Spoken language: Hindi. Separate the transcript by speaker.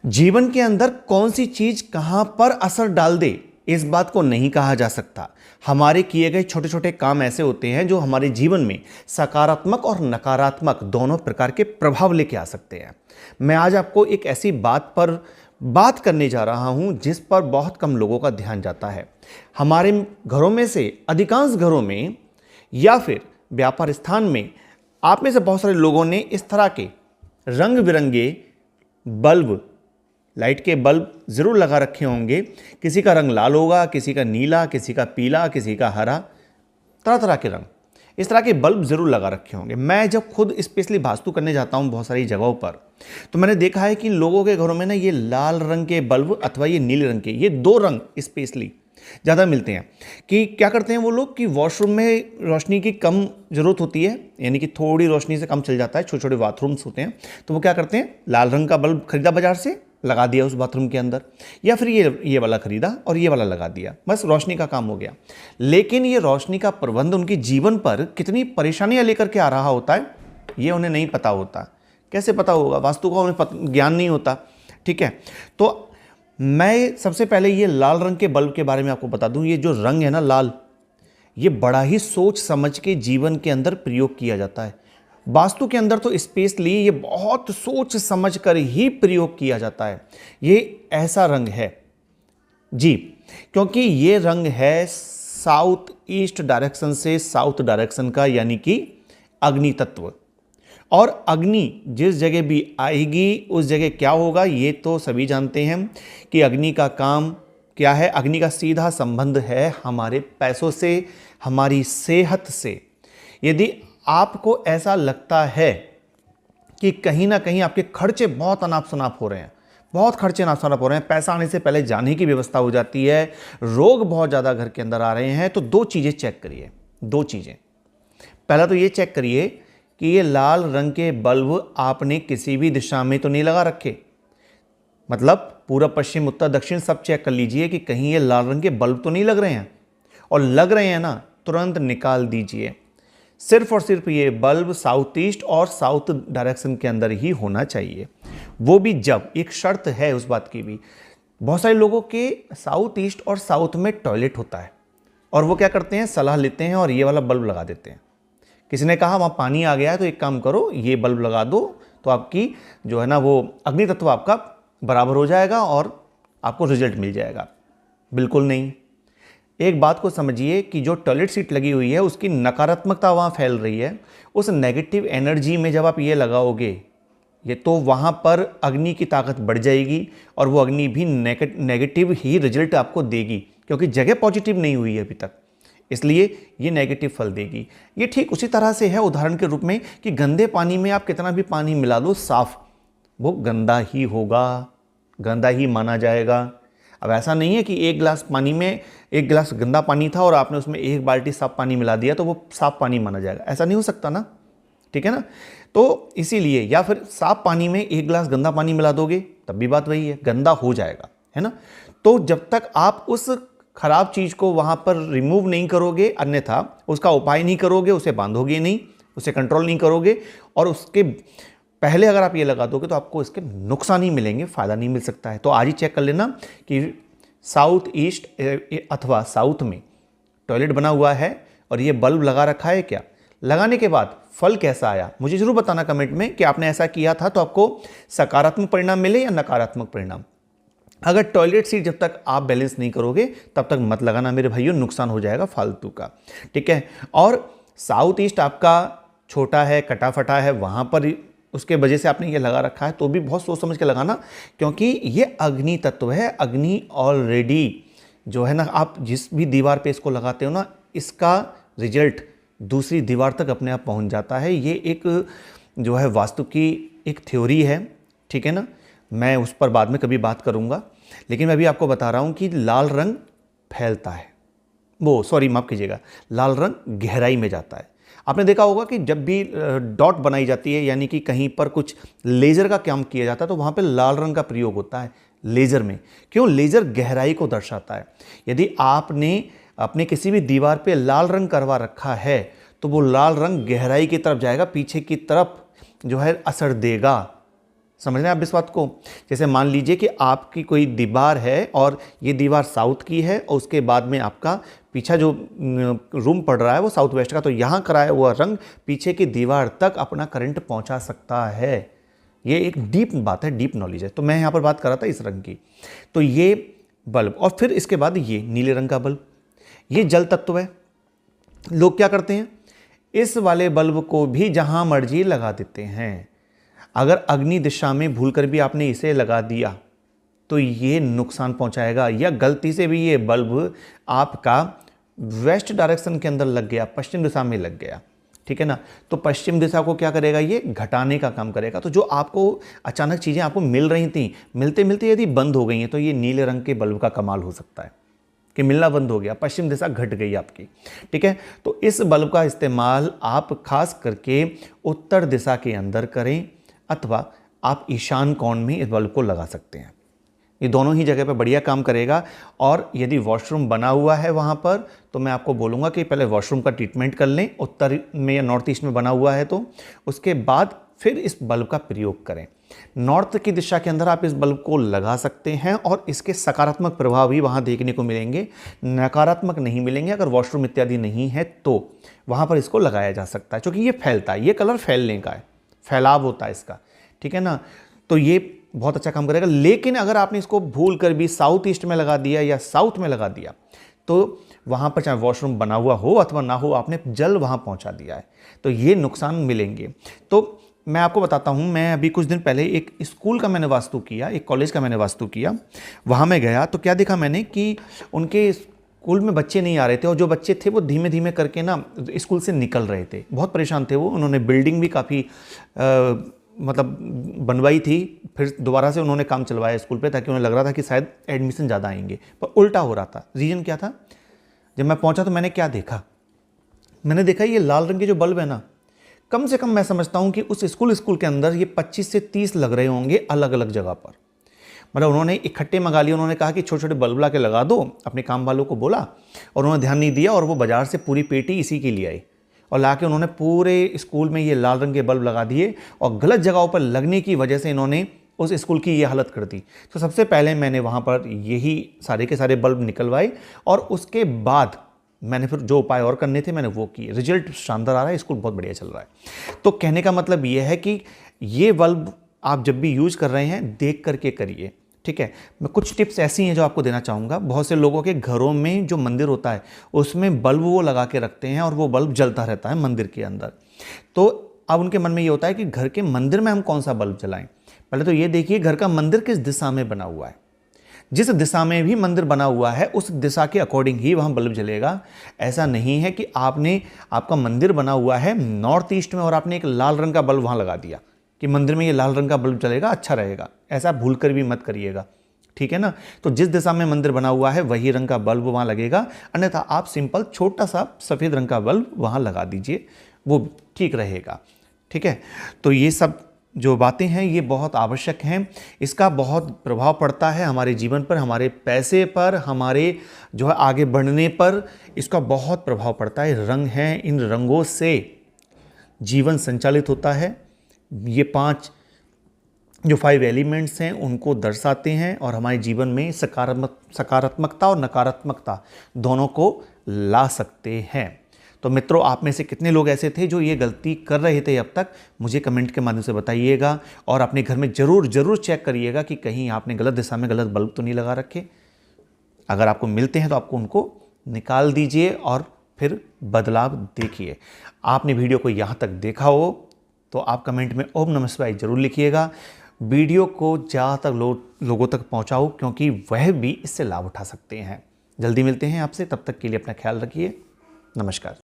Speaker 1: जीवन के अंदर कौन सी चीज कहां पर असर डाल दे, इस बात को नहीं कहा जा सकता। हमारे किए गए छोटे छोटे काम ऐसे होते हैं जो हमारे जीवन में सकारात्मक और नकारात्मक दोनों प्रकार के प्रभाव लेके आ सकते हैं। मैं आज आपको एक ऐसी बात पर बात करने जा रहा हूं जिस पर बहुत कम लोगों का ध्यान जाता है। हमारे घरों में से अधिकांश घरों में या फिर व्यापार स्थान में आप में से बहुत सारे लोगों ने इस तरह के रंग बिरंगे बल्ब, लाइट के बल्ब ज़रूर लगा रखे होंगे। किसी का रंग लाल होगा, किसी का नीला, किसी का पीला, किसी का हरा, तरह तरह के रंग, इस तरह के बल्ब ज़रूर लगा रखे होंगे। मैं जब खुद स्पेशली वास्तु करने जाता हूँ बहुत सारी जगहों पर, तो मैंने देखा है कि लोगों के घरों में ना ये लाल रंग के बल्ब अथवा ये नीले रंग के, ये दो रंग स्पेशली ज़्यादा मिलते हैं। कि क्या करते हैं वो लोग कि वॉशरूम में रोशनी की कम ज़रूरत होती है, यानी कि थोड़ी रोशनी से कम चल जाता है, छोटे छोटे बाथरूम्स होते हैं, तो वो क्या करते हैं लाल रंग का बल्ब खरीदा बाजार से, लगा दिया उस बाथरूम के अंदर, या फिर ये वाला खरीदा और ये वाला लगा दिया, बस रोशनी का काम हो गया। लेकिन ये रोशनी का प्रबंध उनके जीवन पर कितनी परेशानियां लेकर के आ रहा होता है ये उन्हें नहीं पता होता। कैसे पता होगा? वास्तु का उन्हें ज्ञान नहीं होता। ठीक है, तो मैं सबसे पहले ये लाल रंग के बल्ब के बारे में आपको बता दूं। ये जो रंग है ना लाल, ये बड़ा ही सोच समझ के जीवन के अंदर प्रयोग किया जाता है। वास्तु के अंदर तो स्पेशली ये बहुत सोच समझ कर ही प्रयोग किया जाता है। ये ऐसा रंग है जी, क्योंकि ये रंग है साउथ ईस्ट डायरेक्शन से साउथ डायरेक्शन का, यानी कि अग्नि तत्व। और अग्नि जिस जगह भी आएगी उस जगह क्या होगा ये तो सभी जानते हैं कि अग्नि का काम क्या है। अग्नि का सीधा संबंध है हमारे पैसों से, हमारी सेहत से। यदि आपको ऐसा लगता है कि कहीं ना कहीं आपके खर्चे बहुत अनाप शनाप हो रहे हैं, बहुत खर्चे अनाप शनाप हो रहे हैं, पैसा आने से पहले जाने की व्यवस्था हो जाती है, रोग बहुत ज़्यादा घर के अंदर आ रहे हैं, तो दो चीज़ें चेक करिए। दो चीज़ें, पहला तो ये चेक करिए कि ये लाल रंग के बल्ब आपने किसी भी दिशा में तो नहीं लगा रखे। मतलब पूरब पश्चिम उत्तर दक्षिण सब चेक कर लीजिए कि कहीं ये लाल रंग के बल्ब तो नहीं लग रहे हैं, और लग रहे हैं ना तुरंत निकाल दीजिए। सिर्फ और सिर्फ ये बल्ब साउथ ईस्ट और साउथ डायरेक्शन के अंदर ही होना चाहिए। वो भी जब एक शर्त है उस बात की भी, बहुत सारे लोगों के साउथ ईस्ट और साउथ में टॉयलेट होता है और वो क्या करते हैं सलाह लेते हैं और ये वाला बल्ब लगा देते हैं। किसी ने कहा वहाँ पानी आ गया है तो एक काम करो ये बल्ब लगा दो, तो आपकी जो है ना वो अग्नि तत्व आपका बराबर हो जाएगा और आपको रिजल्ट मिल जाएगा। बिल्कुल नहीं। एक बात को समझिए कि जो टॉयलेट सीट लगी हुई है उसकी नकारात्मकता वहाँ फैल रही है। उस नेगेटिव एनर्जी में जब आप ये लगाओगे ये, तो वहाँ पर अग्नि की ताकत बढ़ जाएगी और वो अग्नि भी नेगेटिव ही रिजल्ट आपको देगी, क्योंकि जगह पॉजिटिव नहीं हुई है अभी तक, इसलिए ये नेगेटिव फल देगी। ये ठीक उसी तरह से है उदाहरण के रूप में कि गंदे पानी में आप कितना भी पानी मिला दो साफ, वो गंदा ही होगा, गंदा ही माना जाएगा। अब ऐसा नहीं है कि एक गिलास पानी में एक गिलास गंदा पानी था और आपने उसमें एक बाल्टी साफ पानी मिला दिया तो वो साफ पानी माना जाएगा, ऐसा नहीं हो सकता ना। ठीक है ना, तो इसीलिए, या फिर साफ पानी में एक गिलास गंदा पानी मिला दोगे तब भी बात वही है, गंदा हो जाएगा, है ना। तो जब तक आप उस खराब चीज को वहां पर रिमूव नहीं करोगे, अन्यथा उसका उपाय नहीं करोगे, उसे बांधोगे नहीं, उसे कंट्रोल नहीं करोगे, और उसके पहले अगर आप ये लगा दोगे तो आपको इसके नुकसान ही मिलेंगे, फायदा नहीं मिल सकता है। तो आज ही चेक कर लेना कि साउथ ईस्ट अथवा साउथ में टॉयलेट बना हुआ है और ये बल्ब लगा रखा है क्या। लगाने के बाद फल कैसा आया मुझे जरूर बताना कमेंट में कि आपने ऐसा किया था तो आपको सकारात्मक परिणाम मिले या नकारात्मक परिणाम। अगर टॉयलेट सीट जब तक आप बैलेंस नहीं करोगे तब तक मत लगाना मेरे भाइयों, नुकसान हो जाएगा फालतू का। ठीक है, और साउथ ईस्ट आपका छोटा है, कटा फटा है, वहाँ पर उसके वजह से आपने ये लगा रखा है, तो भी बहुत सोच समझ के लगाना, क्योंकि ये अग्नि तत्व है। अग्नि ऑलरेडी जो है ना, आप जिस भी दीवार पे इसको लगाते हो ना, इसका रिजल्ट दूसरी दीवार तक अपने आप पहुंच जाता है। ये एक जो है वास्तु की एक थ्योरी है, ठीक है ना। मैं उस पर बाद में कभी बात करूंगा, लेकिन मैं अभी आपको बता रहा हूं कि लाल रंग फैलता है, वो सॉरी माफ कीजिएगा, लाल रंग गहराई में जाता है। आपने देखा होगा कि जब भी डॉट बनाई जाती है, यानी कि कहीं पर कुछ लेजर का काम किया जाता है, तो वहाँ पे लाल रंग का प्रयोग होता है लेजर में। क्यों? लेजर गहराई को दर्शाता है। यदि आपने अपने किसी भी दीवार पे लाल रंग करवा रखा है तो वो लाल रंग गहराई की तरफ जाएगा, पीछे की तरफ जो है असर देगा। समझ रहे हैं आप इस बात को? जैसे मान लीजिए कि आपकी कोई दीवार है और ये दीवार साउथ की है और उसके बाद में आपका पीछा जो रूम पड़ रहा है वो साउथ वेस्ट का, तो यहाँ कराया हुआ रंग पीछे की दीवार तक अपना करंट पहुँचा सकता है। ये एक डीप बात है, डीप नॉलेज है। तो मैं यहाँ पर बात कर रहा था इस रंग की। तो ये बल्ब, और फिर इसके बाद ये नीले रंग का बल्ब, ये जल तत्व है। लोग क्या करते हैं, इस वाले बल्ब को भी जहाँ मर्जी लगा देते हैं। अगर अग्नि दिशा में भूलकर भी आपने इसे लगा दिया तो ये नुकसान पहुंचाएगा, या गलती से भी ये बल्ब आपका वेस्ट डायरेक्शन के अंदर लग गया, पश्चिम दिशा में लग गया, ठीक है ना, तो पश्चिम दिशा को क्या करेगा, ये घटाने का काम करेगा। तो जो आपको अचानक चीज़ें आपको मिल रही थी, मिलते मिलते यदि बंद हो गई हैं, तो ये नीले रंग के बल्ब का कमाल हो सकता है कि मिलना बंद हो गया, पश्चिम दिशा घट गई आपकी, ठीक है। तो इस बल्ब का इस्तेमाल आप खास करके उत्तर दिशा के अंदर करें, अथवा आप ईशान कोण में इस बल्ब को लगा सकते हैं। ये दोनों ही जगह पे बढ़िया काम करेगा। और यदि वॉशरूम बना हुआ है वहाँ पर, तो मैं आपको बोलूँगा कि पहले वॉशरूम का ट्रीटमेंट कर लें, उत्तर में या नॉर्थ ईस्ट में बना हुआ है तो उसके बाद फिर इस बल्ब का प्रयोग करें। नॉर्थ की दिशा के अंदर आप इस बल्ब को लगा सकते हैं और इसके सकारात्मक प्रभाव भी वहाँ देखने को मिलेंगे, नकारात्मक नहीं मिलेंगे। अगर वॉशरूम इत्यादि नहीं है तो वहाँ पर इसको लगाया जा सकता है, क्योंकि ये फैलता है, ये कलर फैलने का है, फैलाव होता है इसका, ठीक है ना। तो ये बहुत अच्छा काम करेगा। लेकिन अगर आपने इसको भूल कर भी साउथ ईस्ट में लगा दिया या साउथ में लगा दिया, तो वहाँ पर चाहे वॉशरूम बना हुआ हो अथवा ना हो, आपने जल वहाँ पहुँचा दिया है, तो ये नुकसान मिलेंगे। तो मैं आपको बताता हूँ, मैं अभी कुछ दिन पहले एक स्कूल का मैंने वास्तु किया, एक कॉलेज का मैंने वास्तु किया। वहाँ मैं गया तो क्या देखा मैंने कि उनके स्कूल में बच्चे नहीं आ रहे थे, और जो बच्चे थे वो धीमे धीमे करके ना स्कूल से निकल रहे थे, बहुत परेशान थे वो। उन्होंने बिल्डिंग भी काफ़ी मतलब बनवाई थी, फिर दोबारा से उन्होंने काम चलवाया स्कूल पे, ताकि उन्हें लग रहा था कि शायद एडमिशन ज़्यादा आएंगे, पर उल्टा हो रहा था। रीज़न क्या था? जब मैं पहुंचा तो मैंने क्या देखा, मैंने देखा ये लाल रंग के जो बल्ब है ना, कम से कम मैं समझता हूं कि उस स्कूल के अंदर ये 25 से 30 लग रहे होंगे अलग अलग जगह पर। मतलब उन्होंने इकट्ठे मंगा लिए, उन्होंने कहा कि छोटे छोटे बल्ब ला के लगा दो, अपने काम वालों को बोला, और उन्होंने ध्यान नहीं दिया, और वो बाजार से पूरी पेटी इसी के लिए आई और ला के उन्होंने पूरे स्कूल में ये लाल रंग के बल्ब लगा दिए, और गलत जगहों पर लगने की वजह से इन्होंने उस स्कूल की ये हालत कर दी। तो सबसे पहले मैंने वहाँ पर यही सारे के सारे बल्ब निकलवाए, और उसके बाद मैंने फिर जो उपाय और करने थे मैंने वो किए। रिजल्ट शानदार आ रहा है, स्कूल बहुत बढ़िया चल रहा है। तो कहने का मतलब ये है कि ये बल्ब आप जब भी यूज़ कर रहे हैं देख करके करिए, ठीक है। मैं कुछ टिप्स ऐसी हैं जो आपको देना चाहूँगा। बहुत से लोगों के घरों में जो मंदिर होता है उसमें बल्ब वो लगा के रखते हैं और वो बल्ब जलता रहता है मंदिर के अंदर। तो अब उनके मन में ये होता है कि घर के मंदिर में हम कौन सा बल्ब जलाएं। पहले तो ये देखिए घर का मंदिर किस दिशा में बना हुआ है। जिस दिशा में भी मंदिर बना हुआ है उस दिशा के अकॉर्डिंग ही वहाँ बल्ब जलेगा। ऐसा नहीं है कि आपका मंदिर बना हुआ है नॉर्थ ईस्ट में और आपने एक लाल रंग का बल्ब वहाँ लगा दिया कि मंदिर में ये लाल रंग का बल्ब जलेगा, अच्छा रहेगा। ऐसा भूल कर भी मत करिएगा, ठीक है ना। तो जिस दिशा में मंदिर बना हुआ है वही रंग का बल्ब वहाँ लगेगा, अन्यथा आप सिंपल छोटा सा सफ़ेद रंग का बल्ब वहाँ लगा दीजिए, वो ठीक रहेगा, ठीक है। तो ये सब जो बातें हैं ये बहुत आवश्यक हैं। इसका बहुत प्रभाव पड़ता है हमारे जीवन पर, हमारे पैसे पर, हमारे जो है आगे बढ़ने पर इसका बहुत प्रभाव पड़ता है। रंग हैं, इन रंगों से जीवन संचालित होता है। ये 5 एलिमेंट्स हैं उनको दर्शाते हैं और हमारे जीवन में सकारात्मकता और नकारात्मकता दोनों को ला सकते हैं। तो मित्रों, आप में से कितने लोग ऐसे थे जो ये गलती कर रहे थे अब तक, मुझे कमेंट के माध्यम से बताइएगा। और अपने घर में ज़रूर चेक करिएगा कि कहीं आपने गलत दिशा में गलत बल्ब तो नहीं लगा रखे। अगर आपको मिलते हैं तो आपको उनको निकाल दीजिए और फिर बदलाव देखिए। आपने वीडियो को यहाँ तक देखा हो तो आप कमेंट में ओम नमः शिवाय जरूर लिखिएगा। वीडियो को ज़्यादातर लोगों तक पहुँचाओ, क्योंकि वह भी इससे लाभ उठा सकते हैं। जल्दी मिलते हैं आपसे, तब तक के लिए अपना ख्याल रखिए। नमस्कार।